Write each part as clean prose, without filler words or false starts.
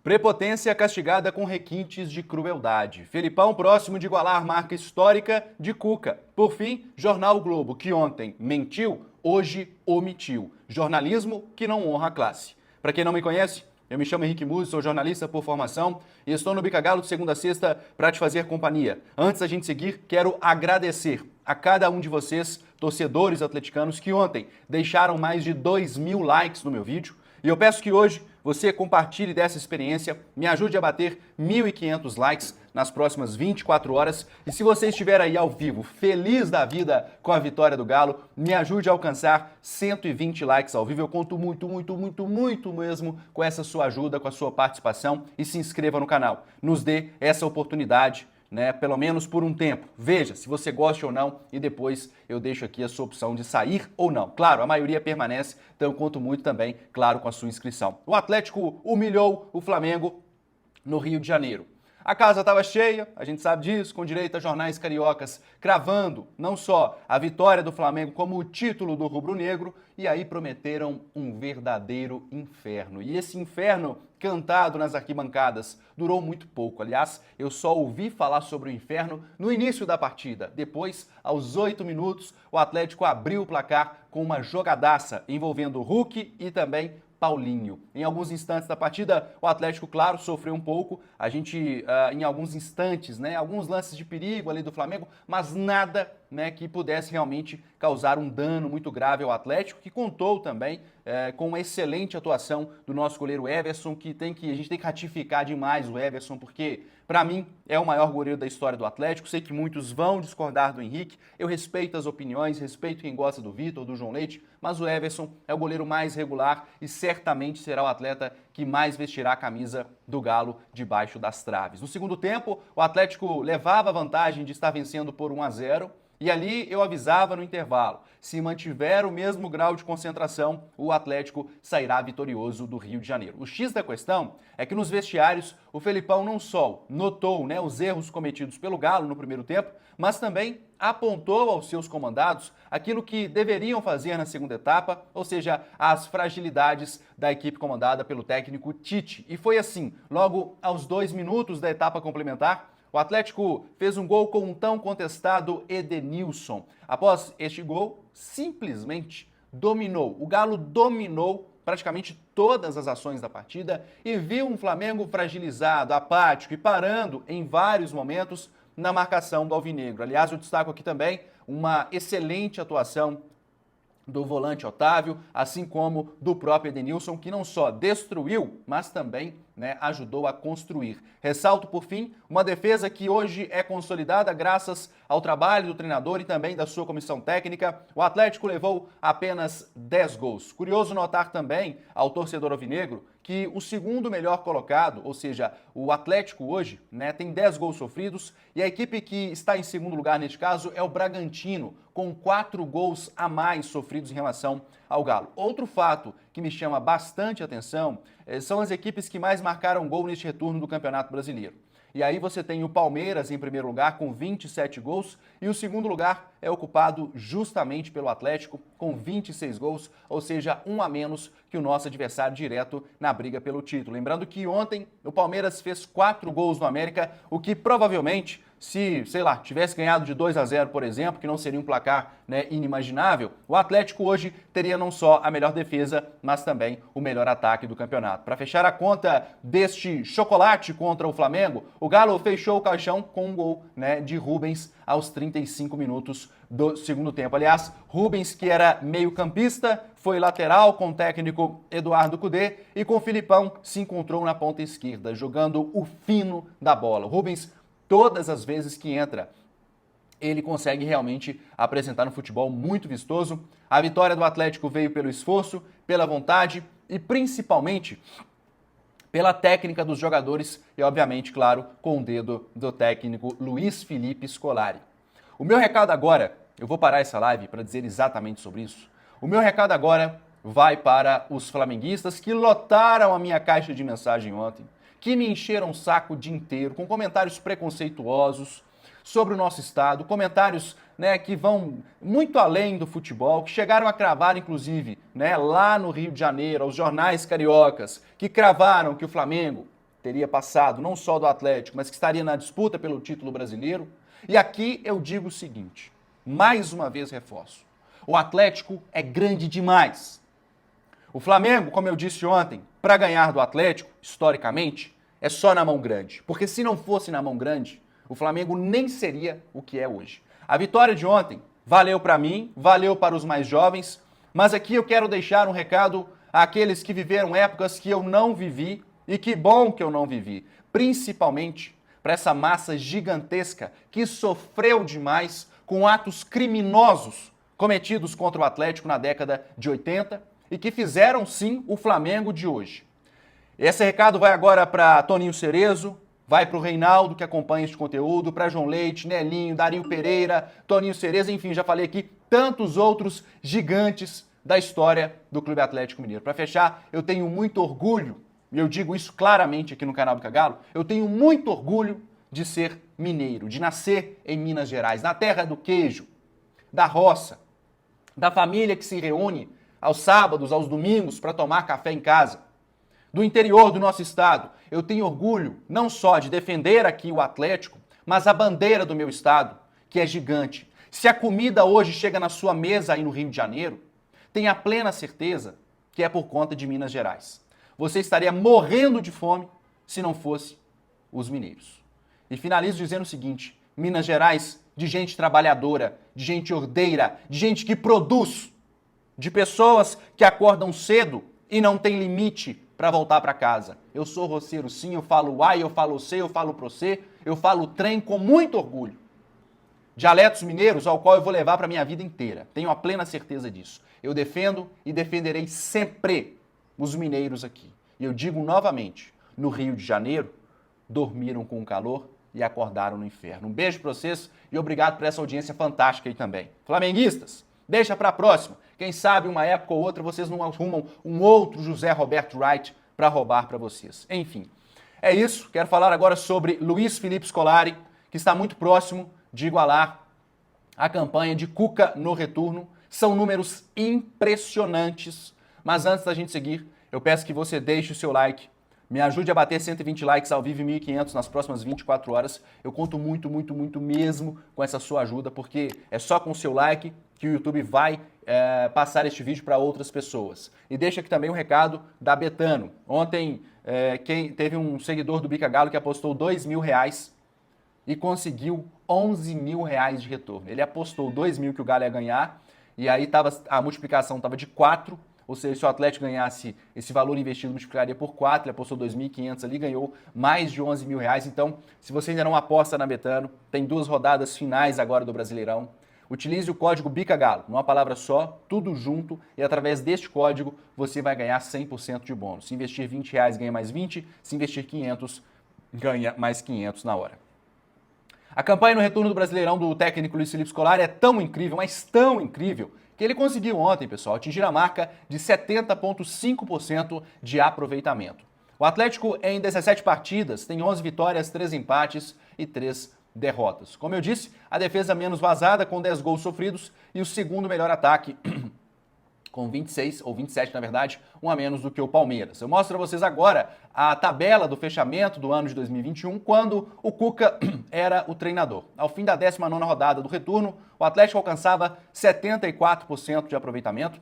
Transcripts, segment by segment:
Prepotência castigada com requintes de crueldade. Felipão próximo de igualar marca histórica de Cuca. Por fim, Jornal o Globo, que ontem mentiu, hoje omitiu. Jornalismo que não honra a classe. Para quem não me conhece, eu me chamo Henrique Musi, sou jornalista por formação e estou no Bica Galo de segunda a sexta para te fazer companhia. Antes da gente seguir, quero agradecer a cada um de vocês, torcedores atleticanos, que ontem deixaram mais de 2.000 likes no meu vídeo. E eu peço que hoje você compartilhe dessa experiência, me ajude a bater 1.500 likes nas próximas 24 horas. E se você estiver aí ao vivo, feliz da vida com a vitória do Galo, me ajude a alcançar 120 likes ao vivo. Eu conto muito mesmo com essa sua ajuda, com a sua participação. E se inscreva no canal. Nos dê essa oportunidade, né, pelo menos por um tempo. Veja se você gosta ou não e depois eu deixo aqui a sua opção de sair ou não. Claro, a maioria permanece, então eu conto muito também, claro, com a sua inscrição. O Atlético humilhou o Flamengo no Rio de Janeiro. A casa estava cheia, a gente sabe disso, com direito a jornais cariocas cravando não só a vitória do Flamengo como o título do rubro-negro, e aí prometeram um verdadeiro inferno. E esse inferno cantado nas arquibancadas durou muito pouco. Aliás, eu só ouvi falar sobre o inferno no início da partida. Depois, aos 8 minutos, o Atlético abriu o placar com uma jogadaça envolvendo Hulk e também Paulinho. Em alguns instantes da partida, o Atlético, claro, sofreu um pouco. A gente, em alguns instantes, né, alguns lances de perigo ali do Flamengo, mas nada, né, que pudesse realmente causar um dano muito grave ao Atlético, que contou também com uma excelente atuação do nosso goleiro Everson, que a gente tem que ratificar demais o Everson, porque, para mim, é o maior goleiro da história do Atlético. Sei que muitos vão discordar do Henrique, eu respeito as opiniões, respeito quem gosta do Vitor, do João Leite, mas o Everson é o goleiro mais regular e certamente será o atleta que mais vestirá a camisa do Galo debaixo das traves. No segundo tempo, o Atlético levava a vantagem de estar vencendo por 1-0, e ali eu avisava no intervalo, se mantiver o mesmo grau de concentração, o Atlético sairá vitorioso do Rio de Janeiro. O X da questão é que nos vestiários o Felipão não só notou, né, os erros cometidos pelo Galo no primeiro tempo, mas também apontou aos seus comandados aquilo que deveriam fazer na segunda etapa, ou seja, as fragilidades da equipe comandada pelo técnico Tite. E foi assim, logo aos 2 minutos da etapa complementar, o Atlético fez um gol com um tão contestado Edenilson. Após este gol, simplesmente dominou. O Galo dominou praticamente todas as ações da partida e viu um Flamengo fragilizado, apático e parando em vários momentos na marcação do Alvinegro. Aliás, eu destaco aqui também uma excelente atuação do volante Otávio, assim como do próprio Edenilson, que não só destruiu, mas também, né, ajudou a construir. Ressalto, por fim, uma defesa que hoje é consolidada graças ao trabalho do treinador e também da sua comissão técnica. O Atlético levou apenas 10 gols. Curioso notar também ao torcedor alvinegro que o segundo melhor colocado, ou seja, o Atlético hoje, né, tem 10 gols sofridos e a equipe que está em segundo lugar neste caso é o Bragantino, com 4 gols a mais sofridos em relação ao Galo. Outro fato que me chama bastante atenção são as equipes que mais marcaram gol neste retorno do Campeonato Brasileiro. E aí você tem o Palmeiras em primeiro lugar com 27 gols e o segundo lugar é ocupado justamente pelo Atlético com 26 gols, ou seja, um a menos que o nosso adversário direto na briga pelo título. Lembrando que ontem o Palmeiras fez 4 gols no América, o que provavelmente, se, sei lá, tivesse ganhado de 2-0, por exemplo, que não seria um placar, né, inimaginável, o Atlético hoje teria não só a melhor defesa, mas também o melhor ataque do campeonato. Para fechar a conta deste chocolate contra o Flamengo, o Galo fechou o caixão com um gol, né, de Rubens aos 35 minutos do segundo tempo. Aliás, Rubens, que era meio-campista, foi lateral com o técnico Eduardo Cudê e com o Filipão se encontrou na ponta esquerda, jogando o fino da bola. O Rubens, todas as vezes que entra, ele consegue realmente apresentar um futebol muito vistoso. A vitória do Atlético veio pelo esforço, pela vontade e principalmente pela técnica dos jogadores e, obviamente, claro, com o dedo do técnico Luiz Felipe Scolari. O meu recado agora, eu vou parar essa live para dizer exatamente sobre isso. O meu recado agora vai para os flamenguistas que lotaram a minha caixa de mensagem ontem, que me encheram o saco o dia inteiro com comentários preconceituosos sobre o nosso estado, comentários, né, que vão muito além do futebol, que chegaram a cravar, inclusive, né, lá no Rio de Janeiro, aos jornais cariocas, que cravaram que o Flamengo teria passado não só do Atlético, mas que estaria na disputa pelo título brasileiro. E aqui eu digo o seguinte, mais uma vez reforço, o Atlético é grande demais. O Flamengo, como eu disse ontem, para ganhar do Atlético, historicamente, é só na mão grande. Porque se não fosse na mão grande, o Flamengo nem seria o que é hoje. A vitória de ontem valeu para mim, valeu para os mais jovens, mas aqui eu quero deixar um recado àqueles que viveram épocas que eu não vivi, e que bom que eu não vivi, principalmente para essa massa gigantesca que sofreu demais com atos criminosos cometidos contra o Atlético na década de 80 e que fizeram sim o Flamengo de hoje. Esse recado vai agora para Toninho Cerezo, vai para o Reinaldo, que acompanha este conteúdo, para João Leite, Nelinho, Dario Pereira, Toninho Cerezo, enfim, já falei aqui, tantos outros gigantes da história do Clube Atlético Mineiro. Para fechar, eu tenho muito orgulho, e eu digo isso claramente aqui no canal do Cagalo, eu tenho muito orgulho de ser mineiro, de nascer em Minas Gerais, na terra do queijo, da roça, da família que se reúne aos sábados, aos domingos, para tomar café em casa. Do interior do nosso estado, eu tenho orgulho não só de defender aqui o Atlético, mas a bandeira do meu estado, que é gigante. Se a comida hoje chega na sua mesa aí no Rio de Janeiro, tenha plena certeza que é por conta de Minas Gerais. Você estaria morrendo de fome se não fosse os mineiros. E finalizo dizendo o seguinte, Minas Gerais, de gente trabalhadora, de gente ordeira, de gente que produz, de pessoas que acordam cedo e não tem limite para voltar para casa. Eu sou roceiro sim, eu falo uai, eu falo cê, eu falo procê, eu falo trem com muito orgulho. Dialetos mineiros ao qual eu vou levar para minha vida inteira. Tenho a plena certeza disso. Eu defendo e defenderei sempre os mineiros aqui. E eu digo novamente, no Rio de Janeiro, dormiram com o calor e acordaram no inferno. Um beijo para vocês e obrigado por essa audiência fantástica aí também. Flamenguistas, deixa para a próxima. Quem sabe uma época ou outra vocês não arrumam um outro José Roberto Wright para roubar para vocês. Enfim, é isso. Quero falar agora sobre Luiz Felipe Scolari, que está muito próximo de igualar a campanha de Cuca no retorno. São números impressionantes. Mas antes da gente seguir, eu peço que você deixe o seu like, me ajude a bater 120 likes ao vivo e 1.500 nas próximas 24 horas. Eu conto muito, muito, muito mesmo com essa sua ajuda, porque é só com o seu like que o YouTube vai passar este vídeo para outras pessoas. E deixa aqui também um recado da Betano. Ontem, quem teve um seguidor do Bica Galo que apostou R$2.000 e conseguiu R$11.000 de retorno. Ele apostou 2.000 que o Galo ia ganhar, e aí a multiplicação estava de 4, ou seja, se o Atlético ganhasse esse valor investido, multiplicaria por 4, ele apostou 2.500 ali, ganhou mais de R$11.000. Então, se você ainda não aposta na Betano, tem 2 rodadas finais agora do Brasileirão. Utilize o código BICAGALO, numa palavra só, tudo junto, e através deste código você vai ganhar 100% de bônus. Se investir R$20, ganha mais 20, se investir 500, ganha mais 500 na hora. A campanha no retorno do Brasileirão do técnico Luiz Felipe Scolari é tão incrível, mas tão incrível, que ele conseguiu ontem, pessoal, atingir a marca de 70,5% de aproveitamento. O Atlético, em 17 partidas, tem 11 vitórias, 3 empates e 3 derrotas. Como eu disse, a defesa menos vazada, com 10 gols sofridos, e o segundo melhor ataque, com 26, ou 27 na verdade, um a menos do que o Palmeiras. Eu mostro para vocês agora a tabela do fechamento do ano de 2021, quando o Cuca era o treinador. Ao fim da 19ª rodada do retorno, o Atlético alcançava 74% de aproveitamento,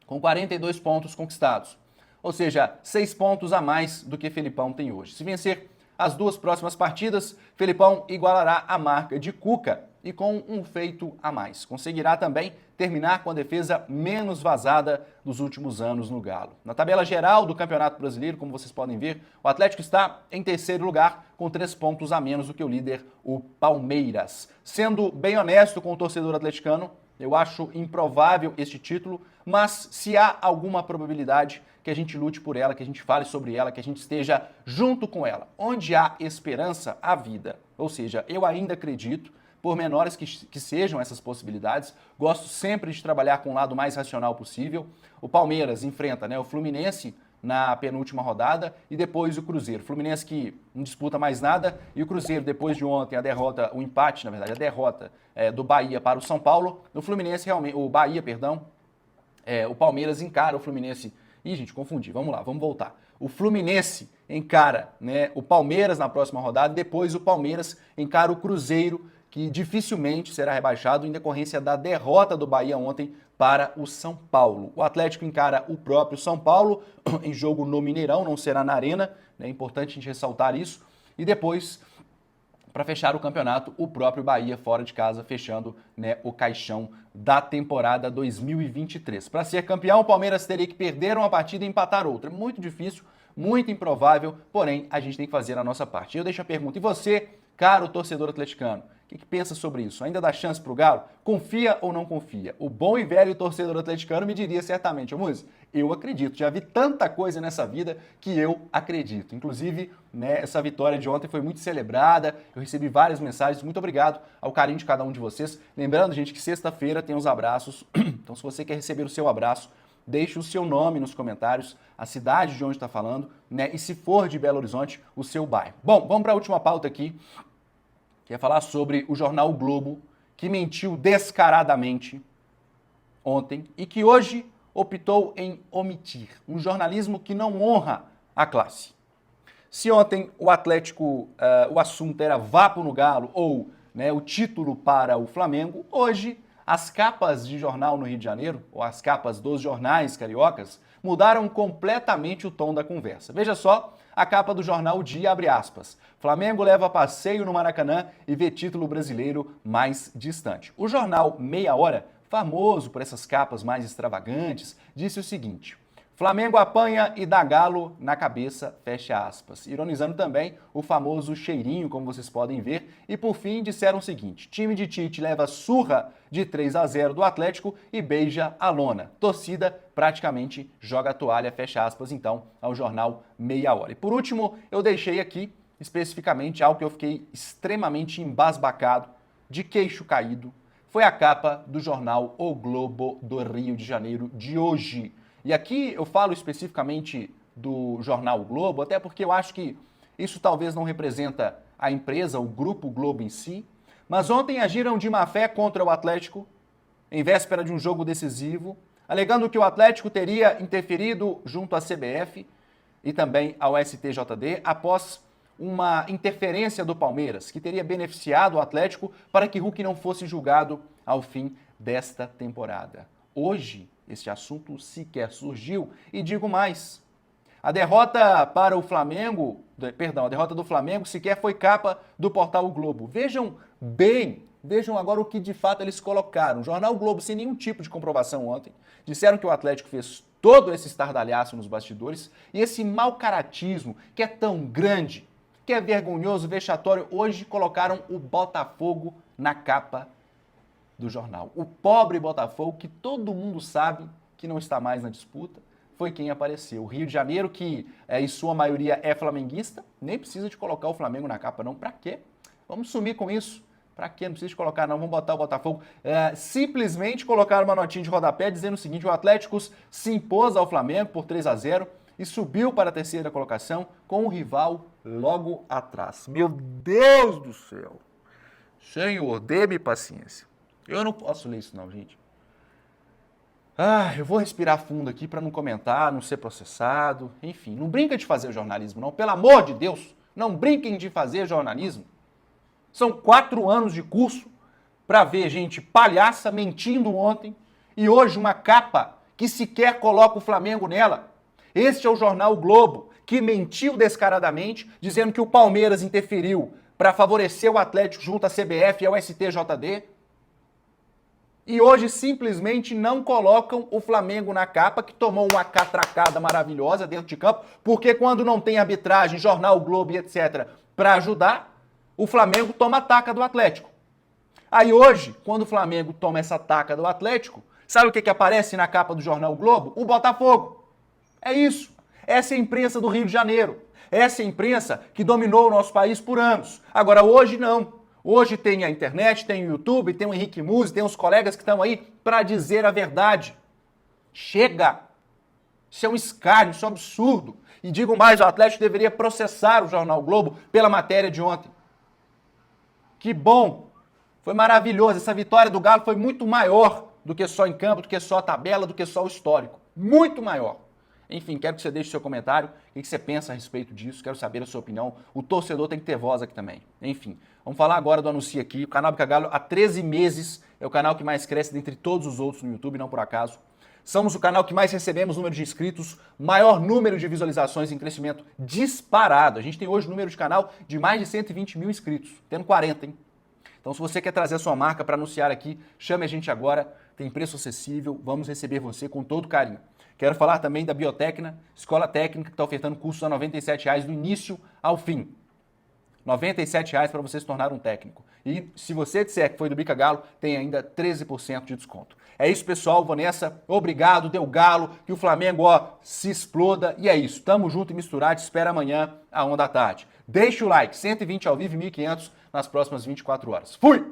com 42 pontos conquistados. Ou seja, 6 pontos a mais do que Felipão tem hoje. Se vencer as 2 próximas partidas, Felipão igualará a marca de Cuca e com um feito a mais. Conseguirá também terminar com a defesa menos vazada dos últimos anos no Galo. Na tabela geral do Campeonato Brasileiro, como vocês podem ver, o Atlético está em 3º lugar, com 3 pontos a menos do que o líder, o Palmeiras. Sendo bem honesto com o torcedor atleticano, eu acho improvável este título, mas se há alguma probabilidade, que a gente lute por ela, que a gente fale sobre ela, que a gente esteja junto com ela. Onde há esperança, há vida. Ou seja, eu ainda acredito, por menores que sejam essas possibilidades, gosto sempre de trabalhar com o lado mais racional possível. O Palmeiras enfrenta, o Fluminense na penúltima rodada e depois o Cruzeiro. O Fluminense que não disputa mais nada e o Cruzeiro, depois de ontem, a derrota do Bahia para o São Paulo, o Bahia, o Palmeiras encara o Fluminense. Ih, gente, confundi. Vamos lá, vamos voltar. O Fluminense encara, né, o Palmeiras na próxima rodada, depois o Palmeiras encara o Cruzeiro, que dificilmente será rebaixado em decorrência da derrota do Bahia ontem para o São Paulo. O Atlético encara o próprio São Paulo em jogo no Mineirão, não será na Arena, né, é importante a gente ressaltar isso. E depois, para fechar o campeonato, o próprio Bahia fora de casa, fechando, né, o caixão da temporada 2023. Para ser campeão, o Palmeiras teria que perder uma partida e empatar outra. Muito difícil, muito improvável, porém a gente tem que fazer a nossa parte. Eu deixo a pergunta, e você, caro torcedor atleticano, o que pensa sobre isso? Ainda dá chance pro Galo? Confia ou não confia? O bom e velho torcedor atleticano me diria certamente, ô Muzi, eu acredito. Já vi tanta coisa nessa vida que eu acredito. Inclusive, né, essa vitória de ontem foi muito celebrada, eu recebi várias mensagens, muito obrigado ao carinho de cada um de vocês. Lembrando, gente, que sexta-feira tem os abraços, então se você quer receber o seu abraço, deixe o seu nome nos comentários, a cidade de onde está falando, né, e se for de Belo Horizonte, o seu bairro. Bom, vamos para a última pauta aqui, que é falar sobre o jornal o Globo, que mentiu descaradamente ontem e que hoje optou em omitir. Um jornalismo que não honra a classe. Se ontem o Atlético, o assunto era Vapo no Galo ou, né, o título para o Flamengo, hoje as capas de jornal no Rio de Janeiro, ou as capas dos jornais cariocas, mudaram completamente o tom da conversa. Veja só, a capa do jornal O Dia abre aspas. Flamengo leva passeio no Maracanã e vê título brasileiro mais distante. O jornal Meia Hora, famoso por essas capas mais extravagantes, disse o seguinte: Flamengo apanha e dá galo na cabeça, fecha aspas. Ironizando também o famoso cheirinho, como vocês podem ver. E por fim disseram o seguinte: time de Tite leva surra de 3-0 do Atlético e beija a lona. Torcida praticamente joga a toalha, fecha aspas, então, ao jornal Meia Hora. E por último, eu deixei aqui especificamente algo que eu fiquei extremamente embasbacado, de queixo caído. Foi a capa do jornal O Globo do Rio de Janeiro de hoje. E aqui eu falo especificamente do jornal o Globo, até porque eu acho que isso talvez não representa a empresa, o Grupo Globo em si, mas ontem agiram de má fé contra o Atlético, em véspera de um jogo decisivo, alegando que o Atlético teria interferido junto à CBF e também ao STJD após uma interferência do Palmeiras, que teria beneficiado o Atlético para que Hulk não fosse julgado ao fim desta temporada. Hoje, este assunto sequer surgiu e digo mais. A derrota para o Flamengo, a derrota do Flamengo sequer foi capa do portal O Globo. Vejam bem, vejam agora o que de fato eles colocaram. O jornal O Globo, sem nenhum tipo de comprovação ontem, disseram que o Atlético fez todo esse estardalhaço nos bastidores e esse mau caratismo que é tão grande, que é vergonhoso, vexatório, hoje colocaram o Botafogo na capa do jornal. O pobre Botafogo, que todo mundo sabe que não está mais na disputa, foi quem apareceu. O Rio de Janeiro, que em sua maioria é flamenguista, nem precisa de colocar o Flamengo na capa, não. Pra quê? Vamos sumir com isso. Pra quê? Não precisa de colocar, não. Vamos botar o Botafogo. Simplesmente colocar uma notinha de rodapé dizendo o seguinte: o Atlético se impôs ao Flamengo por 3-0 e subiu para a terceira colocação com o rival logo atrás. Meu Deus do céu! Senhor, dê-me paciência. Eu não posso ler isso não, gente. Eu vou respirar fundo aqui para não comentar, não ser processado. Enfim, não brinca de fazer jornalismo, não. Pelo amor de Deus, não brinquem de fazer jornalismo. São 4 anos de curso para ver gente palhaça mentindo ontem e hoje uma capa que sequer coloca o Flamengo nela. Este é o jornal o Globo, que mentiu descaradamente, dizendo que o Palmeiras interferiu para favorecer o Atlético junto à CBF e ao STJD. E hoje simplesmente não colocam o Flamengo na capa, que tomou uma catracada maravilhosa dentro de campo, porque quando não tem arbitragem, jornal o Globo e etc., para ajudar, o Flamengo toma a taca do Atlético. Aí hoje, quando o Flamengo toma essa taca do Atlético, sabe o que aparece na capa do jornal o Globo? O Botafogo. É isso. Essa é a imprensa do Rio de Janeiro. Essa é a imprensa que dominou o nosso país por anos. Agora, hoje não. Hoje tem a internet, tem o YouTube, tem o Henrique Muzi, tem os colegas que estão aí para dizer a verdade. Chega! Isso é um escárnio, isso é um absurdo. E digo mais, o Atlético deveria processar o jornal o Globo pela matéria de ontem. Que bom! Foi maravilhoso. Essa vitória do Galo foi muito maior do que só em campo, do que só a tabela, do que só o histórico. Muito maior. Enfim, quero que você deixe seu comentário, o que você pensa a respeito disso, quero saber a sua opinião. O torcedor tem que ter voz aqui também. Enfim, vamos falar agora do Anuncia Aqui. O canal Bica Galo há 13 meses é o canal que mais cresce dentre todos os outros no YouTube, não por acaso. Somos o canal que mais recebemos número de inscritos, maior número de visualizações em crescimento disparado. A gente tem hoje um número de canal de mais de 120 mil inscritos, tendo 40, hein? Então, se você quer trazer a sua marca para anunciar aqui, chame a gente agora, tem preço acessível, vamos receber você com todo carinho. Quero falar também da Biotecna, escola técnica que está ofertando cursos a R$ 97,00 do início ao fim. R$ 97,00 para você se tornar um técnico. E se você disser que foi do Bica Galo, tem ainda 13% de desconto. É isso, pessoal. Vou nessa. Obrigado, deu galo. Que o Flamengo, se exploda. E é isso. Tamo junto e misturado. Te espero amanhã, à 1 da tarde. Deixa o like. 120 ao vivo e 1.500 nas próximas 24 horas. Fui!